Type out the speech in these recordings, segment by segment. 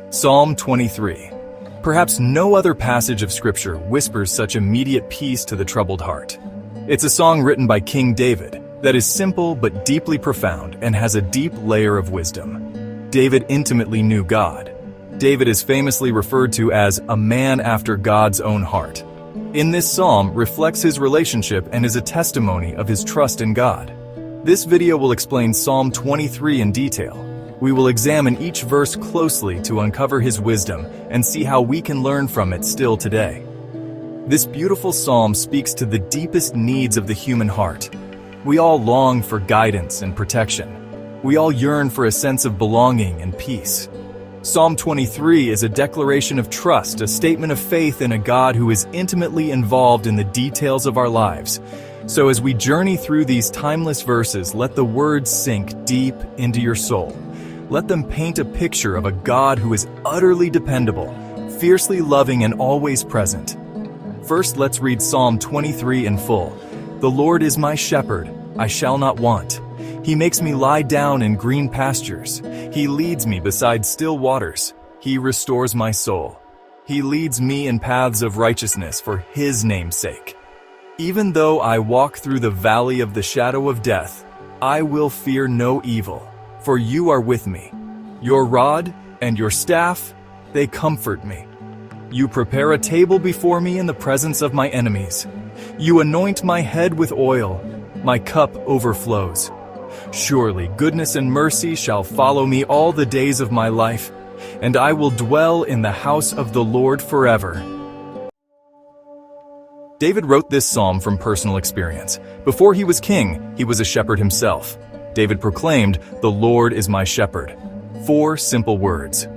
Psalm 23. Perhaps no other passage of Scripture whispers such immediate peace to the troubled heart. It's a song written by King David that is simple but deeply profound and has a deep layer of wisdom. David intimately knew God. David is famously referred to as a man after God's own heart. In this psalm reflects his relationship and is a testimony of his trust in God. This video will explain Psalm 23 in detail. We will examine each verse closely to uncover his wisdom and see how we can learn from it still today. This beautiful psalm speaks to the deepest needs of the human heart. We all long for guidance and protection. We all yearn for a sense of belonging and peace. Psalm 23 is a declaration of trust, a statement of faith in a God who is intimately involved in the details of our lives. So as we journey through these timeless verses, let the words sink deep into your soul. Let them paint a picture of a God who is utterly dependable, fiercely loving, and always present. First, let's read Psalm 23 in full. The Lord is my shepherd, I shall not want. He makes me lie down in green pastures. He leads me beside still waters. He restores my soul. He leads me in paths of righteousness for His name's sake. Even though I walk through the valley of the shadow of death, I will fear no evil, for you are with me. Your rod and your staff, they comfort me. You prepare a table before me in the presence of my enemies. You anoint my head with oil. My cup overflows. Surely goodness and mercy shall follow me all the days of my life, and I will dwell in the house of the Lord forever. David wrote this psalm from personal experience. Before he was king, he was a shepherd himself. David proclaimed, "The Lord is my shepherd." 4 simple words,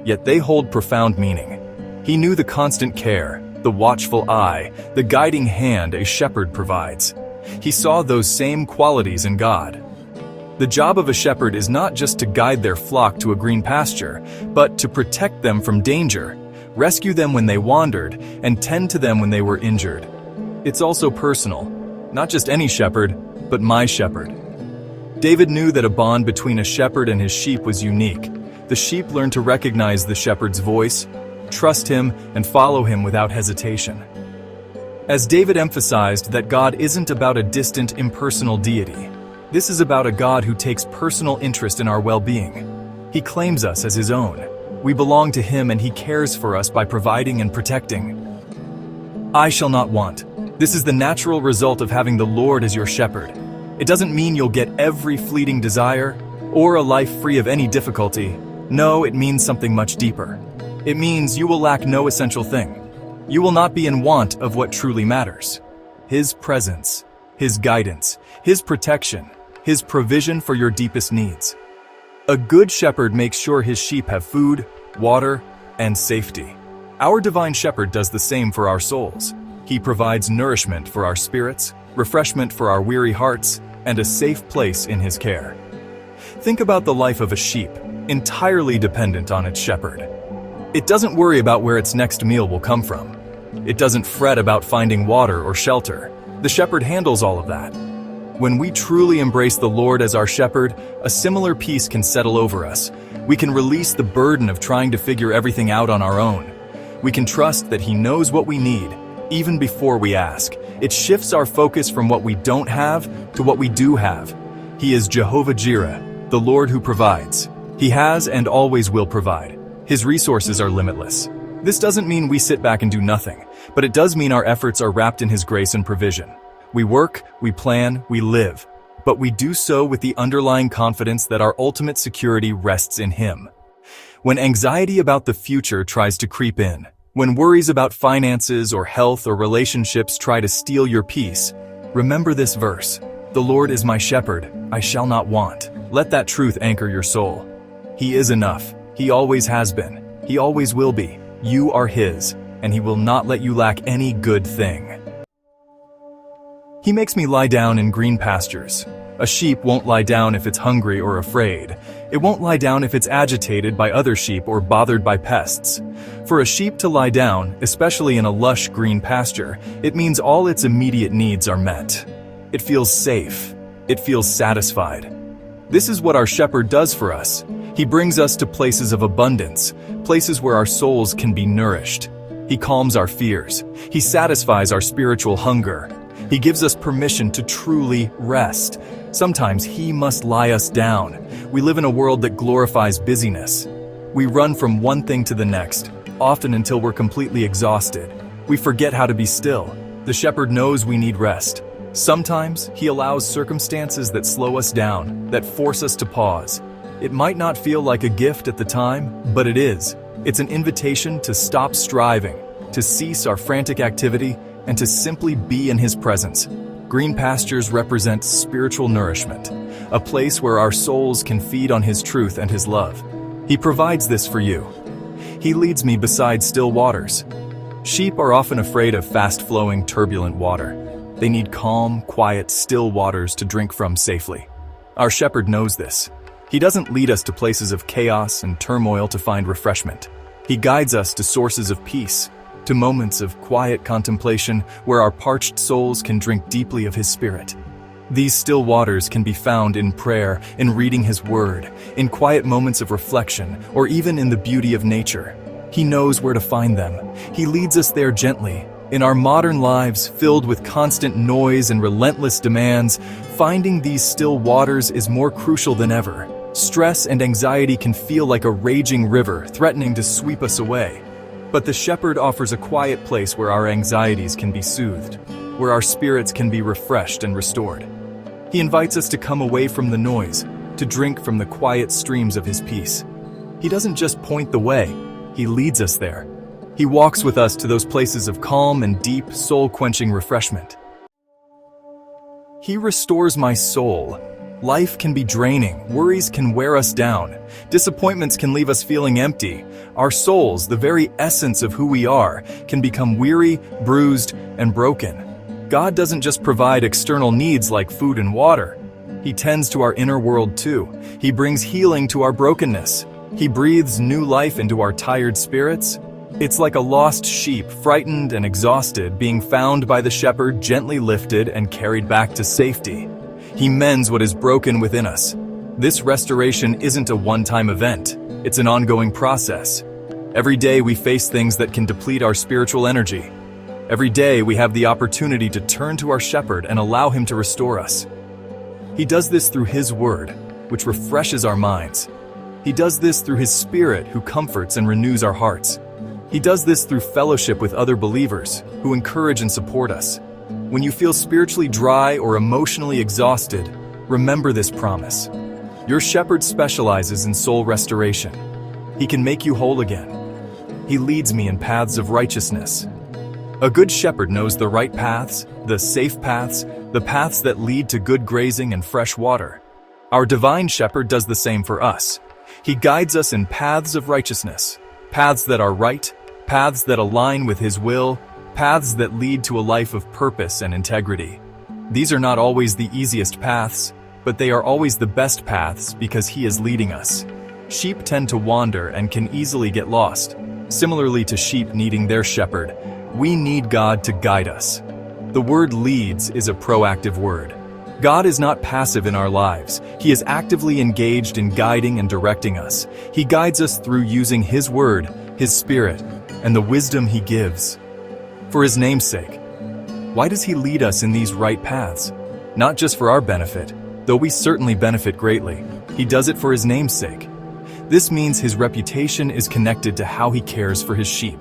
yet they hold profound meaning. He knew the constant care, the watchful eye, the guiding hand a shepherd provides. He saw those same qualities in God. The job of a shepherd is not just to guide their flock to a green pasture, but to protect them from danger, rescue them when they wandered, and tend to them when they were injured. It's also personal. Not just any shepherd, but my shepherd. David knew that a bond between a shepherd and his sheep was unique. The sheep learned to recognize the shepherd's voice, trust him, and follow him without hesitation. As David emphasized that God isn't about a distant, impersonal deity. This is about a God who takes personal interest in our well-being. He claims us as his own. We belong to him and he cares for us by providing and protecting. I shall not want. This is the natural result of having the Lord as your shepherd. It doesn't mean you'll get every fleeting desire or a life free of any difficulty. No, it means something much deeper. It means you will lack no essential thing. You will not be in want of what truly matters. His presence, His guidance, His protection, His provision for your deepest needs. A good shepherd makes sure his sheep have food, water, and safety. Our divine shepherd does the same for our souls. He provides nourishment for our spirits, refreshment for our weary hearts, and a safe place in His care. Think about the life of a sheep, entirely dependent on its shepherd. It doesn't worry about where its next meal will come from. It doesn't fret about finding water or shelter. The shepherd handles all of that. When we truly embrace the Lord as our shepherd, a similar peace can settle over us. We can release the burden of trying to figure everything out on our own. We can trust that He knows what we need, even before we ask. It shifts our focus from what we don't have to what we do have. He is Jehovah Jireh, the Lord who provides. He has and always will provide. His resources are limitless. This doesn't mean we sit back and do nothing, but it does mean our efforts are wrapped in His grace and provision. We work, we plan, we live, but we do so with the underlying confidence that our ultimate security rests in Him. When anxiety about the future tries to creep in, when worries about finances or health or relationships try to steal your peace, remember this verse. The Lord is my shepherd, I shall not want. Let that truth anchor your soul. He is enough. He always has been. He always will be. You are His, and He will not let you lack any good thing. He makes me lie down in green pastures. A sheep won't lie down if it's hungry or afraid. It won't lie down if it's agitated by other sheep or bothered by pests. For a sheep to lie down, especially in a lush green pasture, it means all its immediate needs are met. It feels safe. It feels satisfied. This is what our shepherd does for us. He brings us to places of abundance, places where our souls can be nourished. He calms our fears. He satisfies our spiritual hunger. He gives us permission to truly rest. Sometimes He must lie us down. We live in a world that glorifies busyness. We run from one thing to the next, often until we're completely exhausted. We forget how to be still. The shepherd knows we need rest. Sometimes He allows circumstances that slow us down, that force us to pause. It might not feel like a gift at the time, but it is. It's an invitation to stop striving, to cease our frantic activity, and to simply be in His presence. Green pastures represent spiritual nourishment, a place where our souls can feed on His truth and His love. He provides this for you. He leads me beside still waters. Sheep are often afraid of fast-flowing, turbulent water. They need calm, quiet, still waters to drink from safely. Our shepherd knows this. He doesn't lead us to places of chaos and turmoil to find refreshment. He guides us to sources of peace, to moments of quiet contemplation where our parched souls can drink deeply of His Spirit. These still waters can be found in prayer, in reading His Word, in quiet moments of reflection, or even in the beauty of nature. He knows where to find them. He leads us there gently. In our modern lives, filled with constant noise and relentless demands, finding these still waters is more crucial than ever. Stress and anxiety can feel like a raging river, threatening to sweep us away. But the shepherd offers a quiet place where our anxieties can be soothed, where our spirits can be refreshed and restored. He invites us to come away from the noise, to drink from the quiet streams of His peace. He doesn't just point the way, He leads us there. He walks with us to those places of calm and deep, soul-quenching refreshment. He restores my soul. Life can be draining, worries can wear us down, disappointments can leave us feeling empty. Our souls, the very essence of who we are, can become weary, bruised, and broken. God doesn't just provide external needs like food and water. He tends to our inner world too. He brings healing to our brokenness. He breathes new life into our tired spirits. It's like a lost sheep, frightened and exhausted, being found by the shepherd, gently lifted and carried back to safety. He mends what is broken within us. This restoration isn't a one-time event. It's an ongoing process. Every day we face things that can deplete our spiritual energy. Every day we have the opportunity to turn to our shepherd and allow Him to restore us. He does this through His Word, which refreshes our minds. He does this through His Spirit, who comforts and renews our hearts. He does this through fellowship with other believers, who encourage and support us. When you feel spiritually dry or emotionally exhausted, remember this promise. Your shepherd specializes in soul restoration. He can make you whole again. He leads me in paths of righteousness. A good shepherd knows the right paths, the safe paths, the paths that lead to good grazing and fresh water. Our divine shepherd does the same for us. He guides us in paths of righteousness, paths that are right, paths that align with His will, paths that lead to a life of purpose and integrity. These are not always the easiest paths, but they are always the best paths because He is leading us. Sheep tend to wander and can easily get lost. Similarly to sheep needing their shepherd, we need God to guide us. The word leads is a proactive word. God is not passive in our lives. He is actively engaged in guiding and directing us. He guides us through using His Word, His Spirit, and the wisdom He gives. For His name's sake. Why does He lead us in these right paths? Not just for our benefit, though we certainly benefit greatly. He does it for His name's sake. This means His reputation is connected to how He cares for His sheep.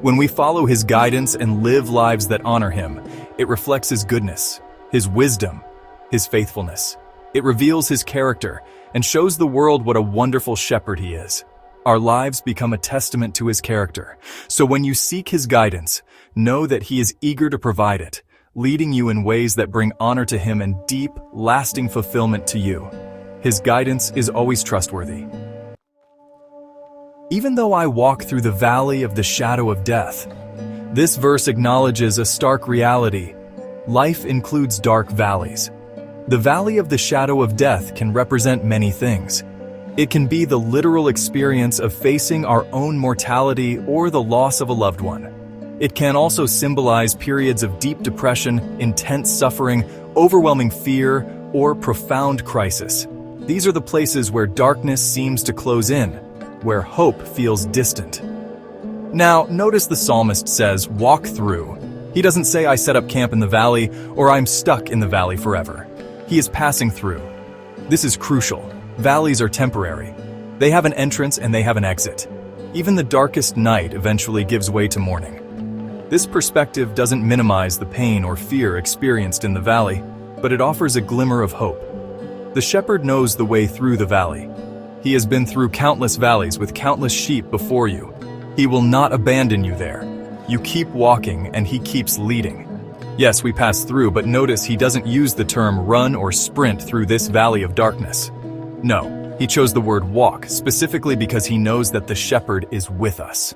When we follow His guidance and live lives that honor Him, it reflects His goodness, His wisdom, His faithfulness. It reveals His character and shows the world what a wonderful shepherd He is. Our lives become a testament to His character. So when you seek His guidance, know that He is eager to provide it, leading you in ways that bring honor to Him and deep, lasting fulfillment to you. His guidance is always trustworthy. Even though I walk through the valley of the shadow of death, this verse acknowledges a stark reality. Life includes dark valleys. The valley of the shadow of death can represent many things. It can be the literal experience of facing our own mortality or the loss of a loved one. It can also symbolize periods of deep depression, intense suffering, overwhelming fear, or profound crisis. These are the places where darkness seems to close in, where hope feels distant. Now, notice the psalmist says, walk through. He doesn't say, I set up camp in the valley, or I'm stuck in the valley forever. He is passing through. This is crucial. Valleys are temporary. They have an entrance and they have an exit. Even the darkest night eventually gives way to morning. This perspective doesn't minimize the pain or fear experienced in the valley, but it offers a glimmer of hope. The shepherd knows the way through the valley. He has been through countless valleys with countless sheep before you. He will not abandon you there. You keep walking and he keeps leading. Yes, we pass through, but notice he doesn't use the term run or sprint through this valley of darkness. No, he chose the word walk specifically because he knows that the shepherd is with us.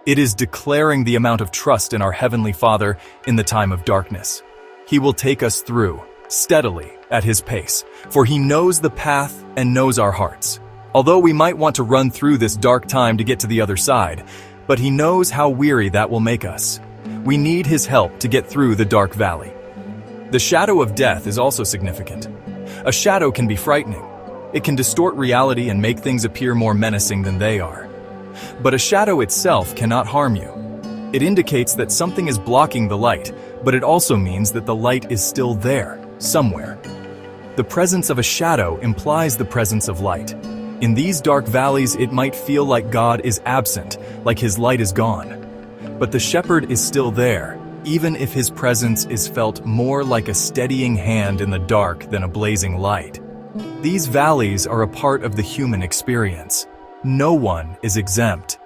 It is declaring the amount of trust in our Heavenly Father in the time of darkness. He will take us through, steadily, at His pace, for He knows the path and knows our hearts. Although we might want to run through this dark time to get to the other side, but He knows how weary that will make us. We need His help to get through the dark valley. The shadow of death is also significant. A shadow can be frightening. It can distort reality and make things appear more menacing than they are. But a shadow itself cannot harm you. It indicates that something is blocking the light, but it also means that the light is still there, somewhere. The presence of a shadow implies the presence of light. In these dark valleys, it might feel like God is absent, like His light is gone. But the shepherd is still there, even if His presence is felt more like a steadying hand in the dark than a blazing light. These valleys are a part of the human experience. No one is exempt.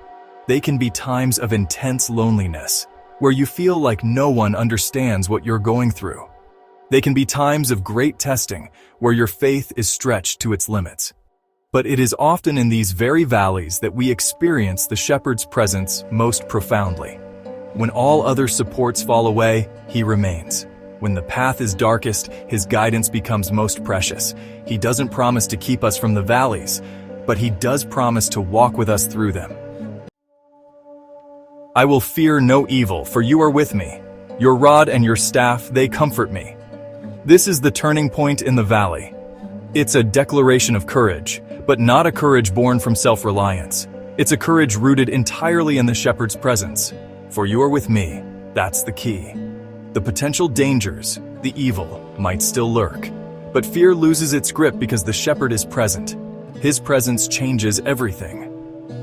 They can be times of intense loneliness, where you feel like no one understands what you're going through. They can be times of great testing, where your faith is stretched to its limits. But it is often in these very valleys that we experience the shepherd's presence most profoundly. When all other supports fall away, He remains. When the path is darkest, His guidance becomes most precious. He doesn't promise to keep us from the valleys, but He does promise to walk with us through them. I will fear no evil, for you are with me. Your rod and your staff, they comfort me. This is the turning point in the valley. It's a declaration of courage, but not a courage born from self-reliance. It's a courage rooted entirely in the shepherd's presence. For you are with me, that's the key. The potential dangers, the evil, might still lurk, but fear loses its grip because the shepherd is present. His presence changes everything.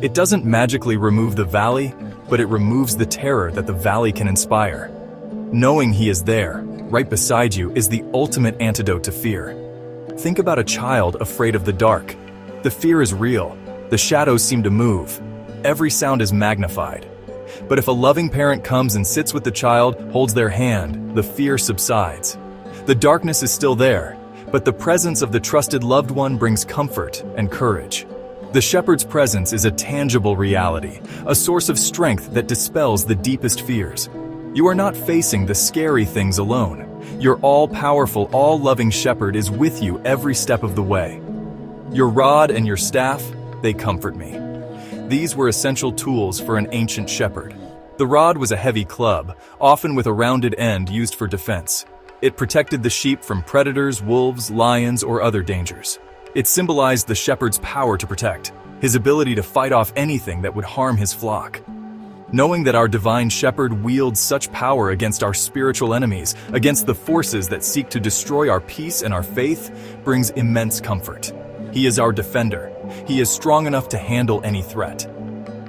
It doesn't magically remove the valley, but it removes the terror that the valley can inspire. Knowing He is there, right beside you, is the ultimate antidote to fear. Think about a child afraid of the dark. The fear is real. The shadows seem to move. Every sound is magnified. But if a loving parent comes and sits with the child, holds their hand, the fear subsides. The darkness is still there, but the presence of the trusted loved one brings comfort and courage. The shepherd's presence is a tangible reality, a source of strength that dispels the deepest fears. You are not facing the scary things alone. Your all-powerful, all-loving shepherd is with you every step of the way. Your rod and your staff, they comfort me. These were essential tools for an ancient shepherd. The rod was a heavy club, often with a rounded end used for defense. It protected the sheep from predators, wolves, lions, or other dangers. It symbolized the shepherd's power to protect, his ability to fight off anything that would harm his flock. Knowing that our divine shepherd wields such power against our spiritual enemies, against the forces that seek to destroy our peace and our faith, brings immense comfort. He is our defender. He is strong enough to handle any threat.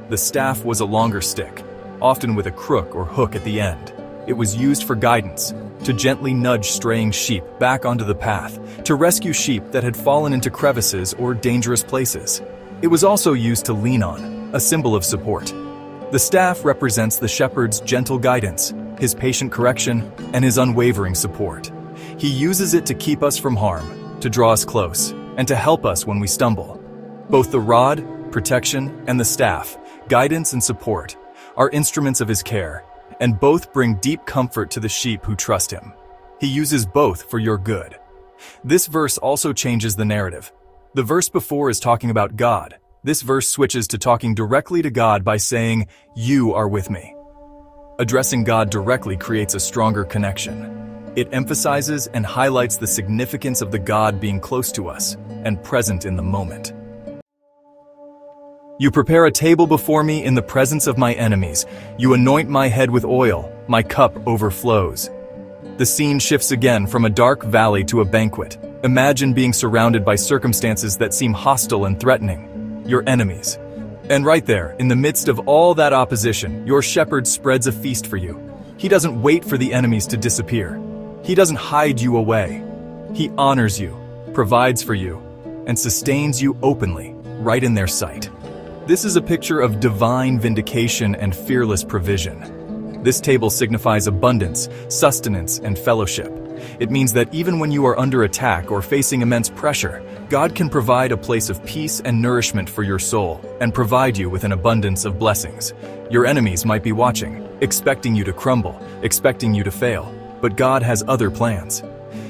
The staff was a longer stick, often with a crook or hook at the end. It was used for guidance, to gently nudge straying sheep back onto the path, to rescue sheep that had fallen into crevices or dangerous places. It was also used to lean on, a symbol of support. The staff represents the shepherd's gentle guidance, his patient correction, and his unwavering support. He uses it to keep us from harm, to draw us close, and to help us when we stumble. Both the rod, protection, and the staff, guidance and support, are instruments of His care, and both bring deep comfort to the sheep who trust Him. He uses both for your good. This verse also changes the narrative. The verse before is talking about God. This verse switches to talking directly to God by saying, "You are with me." Addressing God directly creates a stronger connection. It emphasizes and highlights the significance of the God being close to us and present in the moment. You prepare a table before me in the presence of my enemies. You anoint my head with oil. My cup overflows. The scene shifts again from a dark valley to a banquet. Imagine being surrounded by circumstances that seem hostile and threatening, your enemies. And right there, in the midst of all that opposition, your shepherd spreads a feast for you. He doesn't wait for the enemies to disappear. He doesn't hide you away. He honors you, provides for you, and sustains you openly, right in their sight. This is a picture of divine vindication and fearless provision. This table signifies abundance, sustenance, and fellowship. It means that even when you are under attack or facing immense pressure, God can provide a place of peace and nourishment for your soul and provide you with an abundance of blessings. Your enemies might be watching, expecting you to crumble, expecting you to fail, but God has other plans.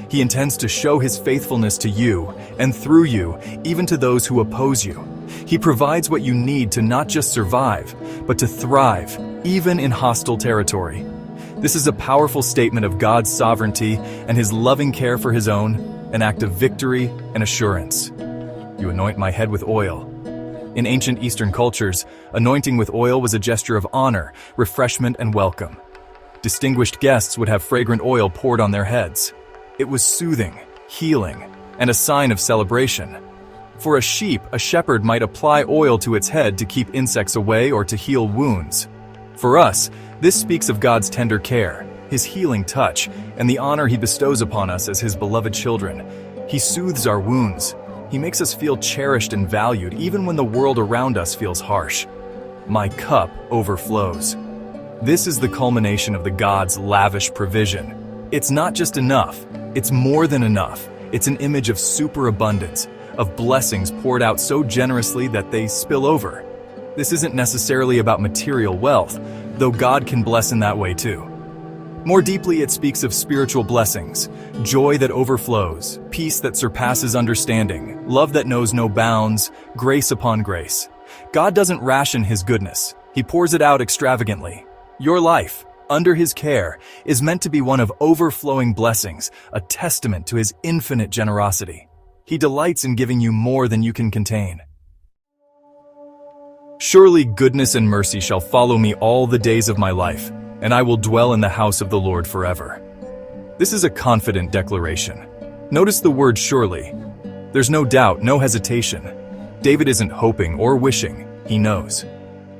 He intends to show His faithfulness to you and through you, even to those who oppose you. He provides what you need to not just survive, but to thrive, even in hostile territory. This is a powerful statement of God's sovereignty and His loving care for His own, an act of victory and assurance. You anoint my head with oil. In ancient Eastern cultures, anointing with oil was a gesture of honor, refreshment, and welcome. Distinguished guests would have fragrant oil poured on their heads. It was soothing, healing, and a sign of celebration. For a sheep, a shepherd might apply oil to its head to keep insects away or to heal wounds. For us, this speaks of God's tender care, His healing touch, and the honor He bestows upon us as His beloved children. He soothes our wounds. He makes us feel cherished and valued even when the world around us feels harsh. My cup overflows. This is the culmination of the God's lavish provision. It's not just enough, it's more than enough. It's an image of superabundance, of blessings poured out so generously that they spill over. This isn't necessarily about material wealth, though God can bless in that way too. More deeply, it speaks of spiritual blessings, joy that overflows, peace that surpasses understanding, love that knows no bounds, grace upon grace. God doesn't ration His goodness. He pours it out extravagantly. Your life, under His care, is meant to be one of overflowing blessings, a testament to His infinite generosity. He delights in giving you more than you can contain. Surely goodness and mercy shall follow me all the days of my life, and I will dwell in the house of the Lord forever. This is a confident declaration. Notice the word surely. There's no doubt, no hesitation. David isn't hoping or wishing, he knows.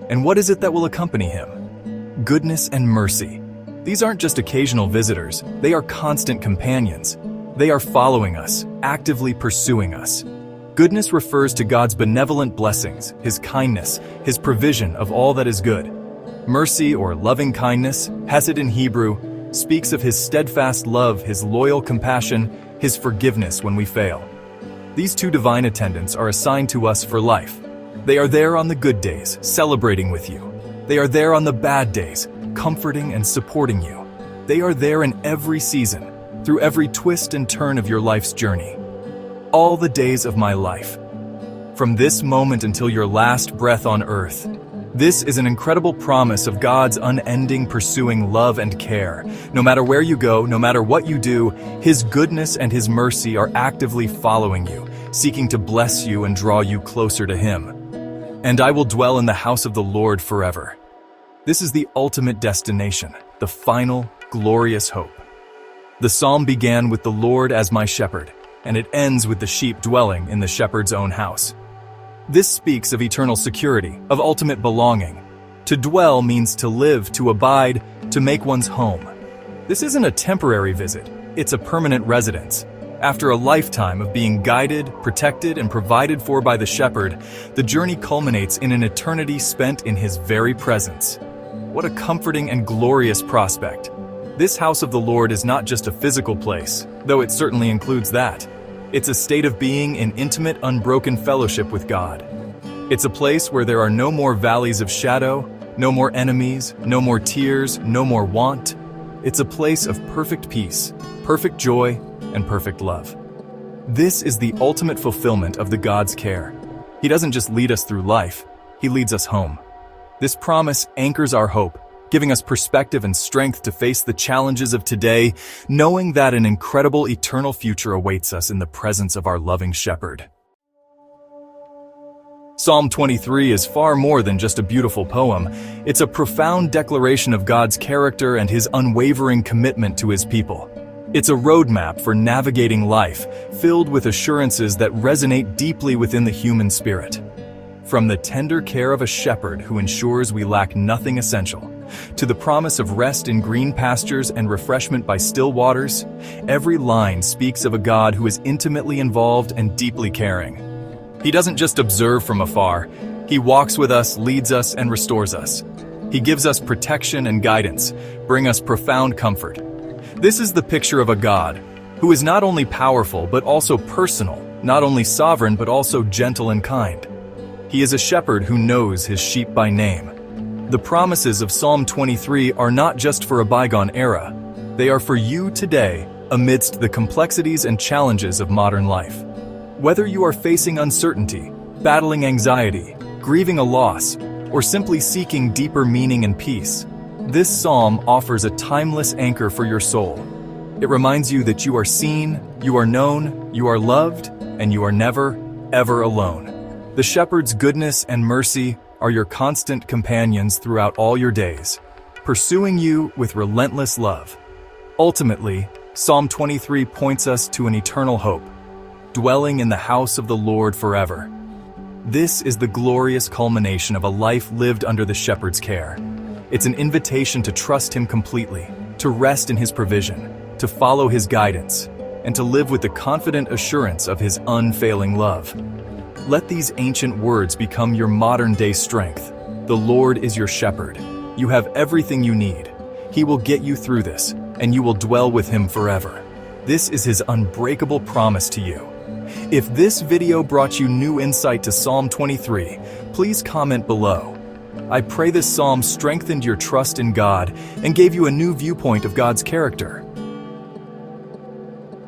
And what is it that will accompany him? Goodness and mercy. These aren't just occasional visitors, they are constant companions. They are following us, actively pursuing us. Goodness refers to God's benevolent blessings, His kindness, His provision of all that is good. Mercy or loving kindness, hesed in Hebrew, speaks of His steadfast love, His loyal compassion, His forgiveness when we fail. These two divine attendants are assigned to us for life. They are there on the good days, celebrating with you. They are there on the bad days, comforting and supporting you. They are there in every season, through every twist and turn of your life's journey. All the days of my life. From this moment until your last breath on earth. This is an incredible promise of God's unending pursuing love and care. No matter where you go, no matter what you do, His goodness and His mercy are actively following you, seeking to bless you and draw you closer to Him. And I will dwell in the house of the Lord forever. This is the ultimate destination, the final, glorious hope. The psalm began with the Lord as my shepherd, and it ends with the sheep dwelling in the shepherd's own house. This speaks of eternal security, of ultimate belonging. To dwell means to live, to abide, to make one's home. This isn't a temporary visit, it's a permanent residence. After a lifetime of being guided, protected, and provided for by the shepherd, the journey culminates in an eternity spent in His very presence. What a comforting and glorious prospect. This house of the Lord is not just a physical place, though it certainly includes that. It's a state of being in intimate, unbroken fellowship with God. It's a place where there are no more valleys of shadow, no more enemies, no more tears, no more want. It's a place of perfect peace, perfect joy, and perfect love. This is the ultimate fulfillment of the God's care. He doesn't just lead us through life, He leads us home. This promise anchors our hope, giving us perspective and strength to face the challenges of today, knowing that an incredible eternal future awaits us in the presence of our loving shepherd. Psalm 23 is far more than just a beautiful poem. It's a profound declaration of God's character and his unwavering commitment to his people. It's a roadmap for navigating life, filled with assurances that resonate deeply within the human spirit. From the tender care of a shepherd who ensures we lack nothing essential, to the promise of rest in green pastures and refreshment by still waters, every line speaks of a God who is intimately involved and deeply caring. He doesn't just observe from afar. He walks with us, leads us, and restores us. He gives us protection and guidance, bring us profound comfort. This is the picture of a God who is not only powerful but also personal, not only sovereign but also gentle and kind. He is a shepherd who knows his sheep by name. The promises of Psalm 23 are not just for a bygone era. They are for you today, amidst the complexities and challenges of modern life. Whether you are facing uncertainty, battling anxiety, grieving a loss, or simply seeking deeper meaning and peace, this psalm offers a timeless anchor for your soul. It reminds you that you are seen, you are known, you are loved, and you are never, ever alone. The shepherd's goodness and mercy are your constant companions throughout all your days, pursuing you with relentless love. Ultimately, Psalm 23 points us to an eternal hope, dwelling in the house of the Lord forever. This is the glorious culmination of a life lived under the shepherd's care. It's an invitation to trust him completely, to rest in his provision, to follow his guidance, and to live with the confident assurance of his unfailing love. Let these ancient words become your modern-day strength. The Lord is your shepherd. You have everything you need. He will get you through this, and you will dwell with him forever. This is his unbreakable promise to you. If this video brought you new insight to Psalm 23, please comment below. I pray this psalm strengthened your trust in God and gave you a new viewpoint of God's character.